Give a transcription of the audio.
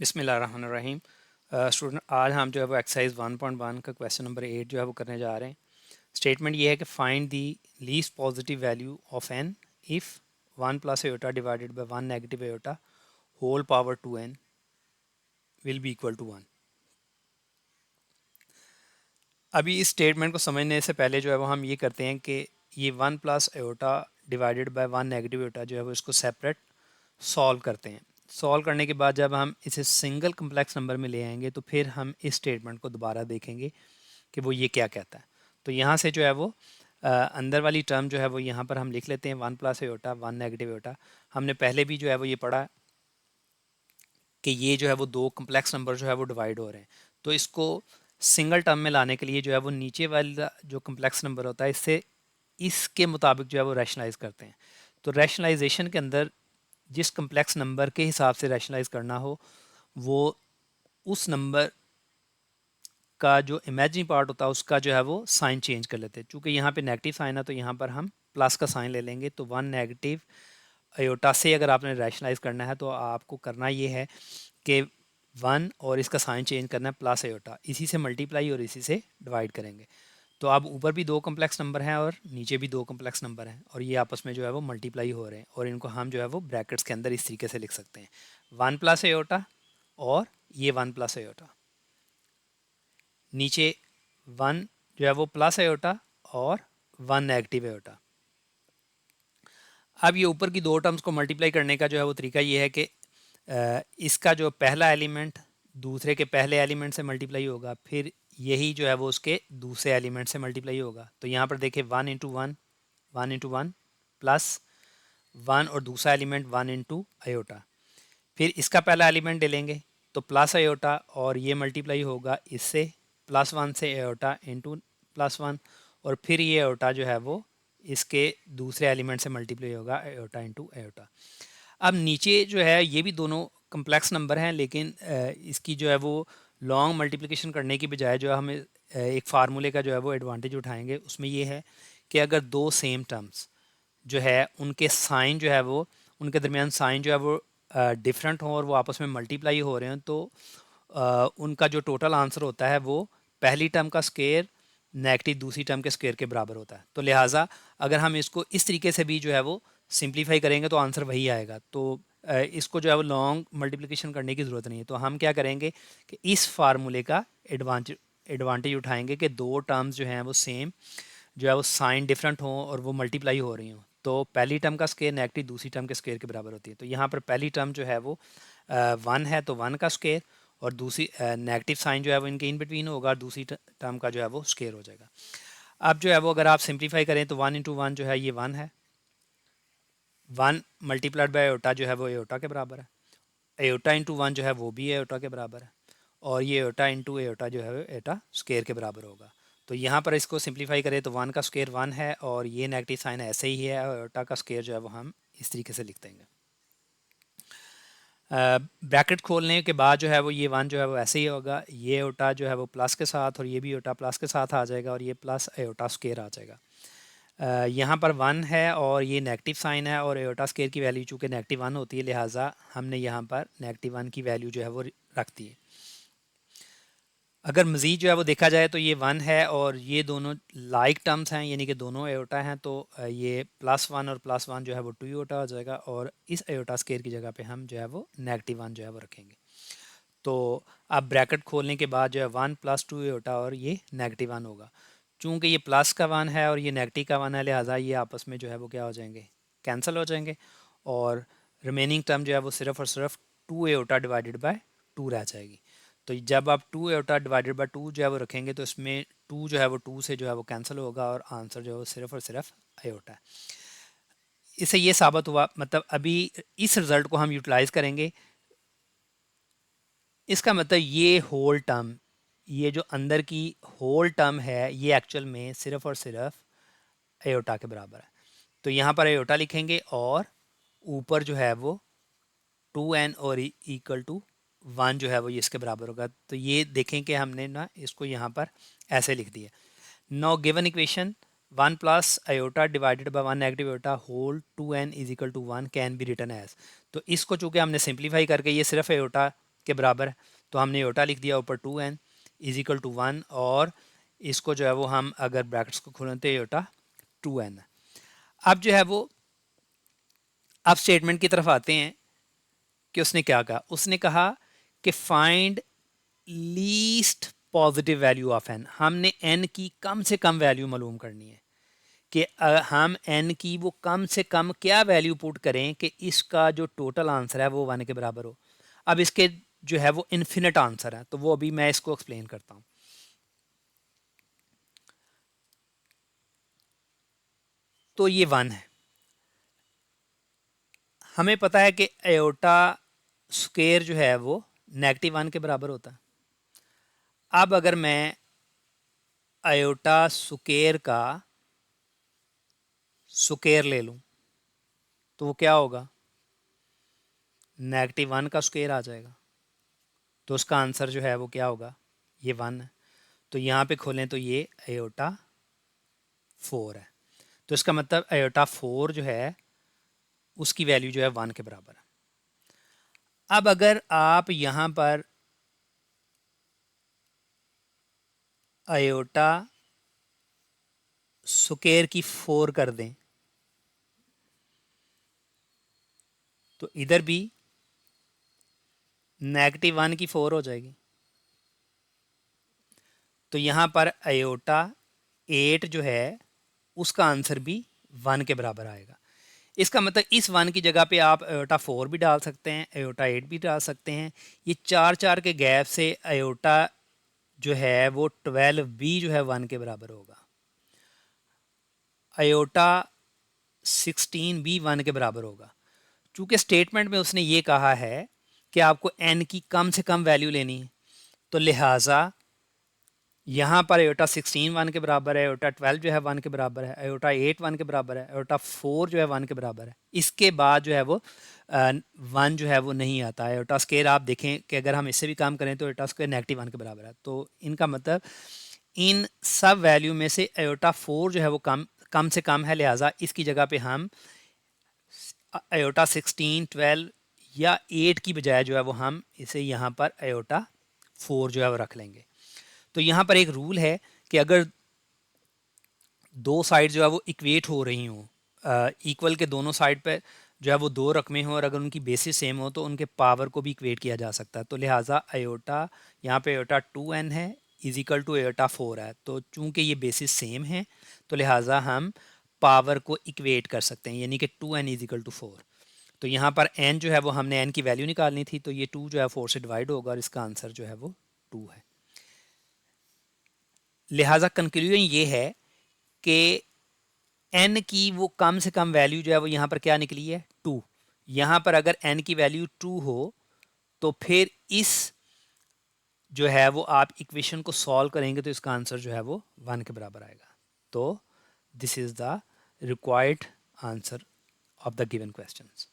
बिस्मिल्लाहिर्रहमानिर्रहीम। स्टूडेंट, आज हम जो है वो एक्सरसाइज 1.1 का क्वेश्चन नंबर 8 जो है वो करने जा रहे हैं। स्टेटमेंट ये है कि find the least positive value of N if 1 plus iota divided by 1 negative iota whole power 2n will be equal to 1। अभी इस स्टेटमेंट को समझने से पहले जो है वो हम ये करते हैं कि ये 1 plus iota divided by 1 negative aorta जो है वो इसको सेपरेट सॉल्व करते हैं। सॉल्व करने के बाद जब हम इसे सिंगल कम्प्लेक्स नंबर में ले आएंगे तो फिर हम इस स्टेटमेंट को दोबारा देखेंगे कि वो ये क्या कहता है। तो यहाँ से जो है वो अंदर वाली टर्म जो है वो यहाँ पर हम लिख लेते हैं 1 प्लस एयोटा 1 नेगेटिव एयोटा। हमने पहले भी जो है वो ये पढ़ा कि ये जो है वो दो कम्प्लेक्स नंबर जो है वो डिवाइड हो रहे हैं। तो इसको सिंगल टर्म में लाने के लिए जो है वो नीचे वाला जो कम्प्लेक्स नंबर होता है इससे इसके मुताबिक जो है वो रैशनलाइज करते हैं। तो रैशनलाइजेशन के अंदर जिस कम्प्लेक्स नंबर के हिसाब से रैशनलाइज करना हो वो उस नंबर का जो इमेजिनरी पार्ट होता है उसका जो है वो साइन चेंज कर लेते हैं। चूँकि यहाँ पे नेगेटिव साइन है तो यहाँ पर हम प्लस का साइन ले लेंगे। तो 1 नेगेटिव अयोटा से अगर आपने रैशनलाइज करना है तो आपको करना ये है कि 1 और इसका साइन चेंज करना है प्लस अयोटा, इसी से मल्टीप्लाई और इसी से डिवाइड करेंगे। तो अब ऊपर भी दो कम्प्लेक्स नंबर हैं और नीचे भी दो कम्प्लेक्स नंबर हैं और ये आपस में जो है वो मल्टीप्लाई हो रहे हैं और इनको हम जो है वो ब्रैकेट्स के अंदर इस तरीके से लिख सकते हैं, 1 प्लस एयोटा और ये 1 प्लस एयोटा, नीचे 1 जो है वो प्लस एयोटा और 1 नेगेटिव एयोटा। अब ये ऊपर की दो टर्म्स को मल्टीप्लाई करने का जो है वो तरीका ये है कि इसका जो पहला एलिमेंट दूसरे के पहले एलिमेंट से मल्टीप्लाई होगा, फिर यही जो है वो उसके दूसरे एलिमेंट से मल्टीप्लाई होगा। तो यहाँ पर देखिए 1 into one, 1 into one plus 1 और दूसरा एलिमेंट 1 इंटू अयोटा। फिर इसका पहला एलिमेंट ले लेंगे तो प्लस अयोटा और ये मल्टीप्लाई होगा इससे +1 से अयोटा इंटू +1 और फिर ये अयोटा जो है वो इसके दूसरे एलिमेंट से मल्टीप्लाई होगा अयोटा इंटू अयोटा। अब नीचे जो है ये भी दोनों कम्प्लेक्स नंबर हैं लेकिन इसकी जो है वो लॉन्ग मल्टीप्लिकेशन करने की बजाय जो है हमें एक फार्मूले का जो है वो एडवांटेज उठाएंगे। उसमें ये है कि अगर दो सेम टर्म्स जो है उनके साइन जो है वो उनके दरमियान साइन जो है वो डिफरेंट हों और वो आपस में मल्टीप्लाई हो रहे हैं तो उनका जो टोटल आंसर होता है वो पहली टर्म का स्क्वायर नेगेटिव दूसरी टर्म के स्क्वायर के बराबर होता है। तो लिहाजा अगर हम इसको इस तरीके से भी जो है वो सिंप्लीफाई करेंगे तो आंसर वही आएगा। तो इसको जो है वो लॉन्ग मल्टीप्लिकेशन करने की ज़रूरत नहीं है। तो हम क्या करेंगे कि इस फार्मूले का एडवांटेज एडवांटेज उठाएंगे कि दो टर्म्स जो हैं वो सेम जो है वो साइन डिफरेंट हों और वो मल्टीप्लाई हो रही हों। तो पहली टर्म का स्क्वायर नेगेटिव दूसरी टर्म के स्क्वायर के बराबर होती है। तो यहाँ पर पहली टर्म जो है वो 1 है तो 1 का स्क्वायर और दूसरी नेगेटिव साइन जो है वो इनके इन बिटवीन होगा और दूसरी टर्म का जो है वो स्क्वायर हो जाएगा। अब जो है वो अगर आप सिंप्लीफाई करें तो 1 इंटू वन जो है ये 1 है, 1 मल्टीप्लाइड बाय एयोटा जो है वो एयोटा के बराबर है, एयोटा इंटू वन जो है वो भी एयोटा के बराबर है और ये एयोटा इंटू एयोटा जो है वो एयोटा स्क्वायर के बराबर होगा। तो यहाँ पर इसको सिंप्लीफाई करें तो 1 का स्क्वायर 1 है और ये नेगेटिव साइन ऐसे ही है और एयोटा का स्क्वायर जो है वो हम इस तरीके से लिख देंगे। ब्रैकेट खोलने के बाद जो है वो ये 1 जो है वो ऐसे ही होगा, ये एयोटा जो है वो प्लस के साथ और ये भी एयोटा प्लस के साथ आ जाएगा और ये प्लस एयोटा स्क्वायर आ जाएगा। यहाँ पर 1 है और ये नेगेटिव साइन है और एयोटा स्क्वायर की वैल्यू चूँकि नेगेटिव 1 होती है लिहाजा हमने यहाँ पर नेगेटिव 1 की वैल्यू जो है वो रख दी है। अगर मज़ीद जो है वो देखा जाए तो ये 1 है और ये दोनों लाइक टर्म्स हैं यानी कि दोनों एयोटा हैं तो ये +1 और +1 जो है वो 2 एयोटा हो जाएगा और इस एयोटा स्क्वायर की जगह पे हम जो है वो नेगेटिव 1 जो है वो रखेंगे। तो अब ब्रैकेट खोलने के बाद जो है 1 + 2 एयोटा और ये नेगेटिव 1 होगा। चूँकि ये प्लस का 1 है और ये नेगेटिव का 1 है लिहाजा ये आपस में जो है वो क्या हो जाएंगे, कैंसिल हो जाएंगे और रिमेनिंग टर्म जो है वो सिर्फ और सिर्फ 2 एयोटा डिवाइडेड बाय 2 रह जाएगी। तो जब आप 2 एयोटा डिवाइडेड बाय 2 जो है वो रखेंगे तो इसमें 2 जो है वो 2 से जो है वो कैंसिल होगा और आंसर जो है वो सिर्फ और सिर्फ एयोटा है। इससे ये साबित हुआ, मतलब अभी इस रिज़ल्ट को हम यूटिलाइज़ करेंगे। इसका मतलब ये होल टर्म, ये जो अंदर की होल टर्म है ये एक्चुअल में सिर्फ और सिर्फ एयोटा के बराबर है। तो यहाँ पर एयोटा लिखेंगे और ऊपर जो है वो 2n और इक्वल टू 1 जो है वो ये इसके बराबर होगा। तो ये देखें कि हमने ना इसको यहाँ पर ऐसे लिख दिया। Now given equation 1 plus iota divided by 1 negative iota whole 2n is equal to 1 can be written as. तो इसको चूँकि हमने सिंप्लीफाई करके ये सिर्फ अयोटा के बराबर है, तो हमने एयोटा लिख दिया ऊपर 2n इज इक्वल टू 1, और इसको जो है वो हम अगर ब्रैकेट्स को खोलें तो एयोटा 2n है। अब जो है वो अब स्टेटमेंट की तरफ आते हैं कि उसने क्या कहा। उसने कहा कि find least positive value of n। हमने n की कम से कम वैल्यू मालूम करनी है कि हम n की वो कम से कम क्या वैल्यू पुट करें कि इसका जो टोटल आंसर है वो 1 के बराबर हो। अब इसके जो है वो इन्फिनिट आंसर है, तो वो अभी मैं इसको एक्सप्लेन करता हूँ। तो ये 1 है। हमें पता है कि एयोटा स्क्वायर जो है वो -1 के बराबर होता है। अब अगर मैं आयोटा स्क्वायर का स्क्वायर ले लूं तो वो क्या होगा, -1 का स्क्वायर आ जाएगा, तो उसका आंसर जो है वो क्या होगा, ये 1 है। तो यहाँ पे खोलें तो ये आयोटा 4 है, तो इसका मतलब आयोटा 4 जो है उसकी वैल्यू जो है 1 के बराबर है। अब अगर आप यहाँ पर आयोटा स्क्वायर की 4 कर दें तो इधर भी -1 की 4 हो जाएगी। तो यहाँ पर आयोटा 8 जो है उसका आंसर भी 1 के बराबर आएगा। इसका मतलब इस 1 की जगह पे आप आयोटा 4 भी डाल सकते हैं, आयोटा 8 भी डाल सकते हैं। ये 4 के गैप से आयोटा जो है वो 12 भी जो है 1 के बराबर होगा। आयोटा 16 भी 1 के बराबर होगा। चूंकि स्टेटमेंट में उसने ये कहा है कि आपको n की कम से कम वैल्यू लेनी है, तो लिहाजा यहाँ पर आयोटा 16 1 के बराबर है, आयोटा 12 जो है 1 के बराबर है, आयोटा 8 1 के बराबर है, आयोटा 4 जो है 1 के बराबर है। इसके बाद जो है वो 1 जो है वो नहीं आता। आयोटा स्क्वायर आप देखें कि अगर हम इससे भी काम करें तो आयोटा स्क्वायर -1 के बराबर है। तो इनका मतलब इन सब वैल्यू में से आयोटा 4 जो है वो कम से कम है, लिहाजा इसकी जगह पे हम आयोटा 16 12 या 8 की बजाय जो है वो हम इसे यहाँ पर आयोटा 4 जो है वो रख लेंगे। तो यहाँ पर एक रूल है कि अगर दो साइड जो है वो इक्वेट हो रही हों, इक्वल के दोनों साइड पे जो है वो दो रकमें हों और अगर उनकी बेसिस सेम हो तो उनके पावर को भी इक्वेट किया जा सकता है। तो लिहाजा आयोटा यहाँ पे आयोटा 2n है इज इक्वल टू आयोटा 4 है। तो चूंकि ये बेसिस सेम है तो लिहाजा हम पावर को इक्वेट कर सकते हैं, यानी कि 2n इज इक्वल टू 4। तो यहाँ पर n जो है वो हमने n की वैल्यू निकालनी थी, तो ये 2 जो है 4 से डिवाइड होगा और इसका आंसर जो है वो 2 है। लिहाजा कंक्लूजन ये है कि n की वो कम से कम वैल्यू जो है वो यहाँ पर क्या निकली है, 2। यहाँ पर अगर n की वैल्यू 2 हो तो फिर इस जो है वो आप इक्वेशन को सॉल्व करेंगे तो इसका आंसर जो है वो 1 के बराबर आएगा। तो this is the required answer of the given questions.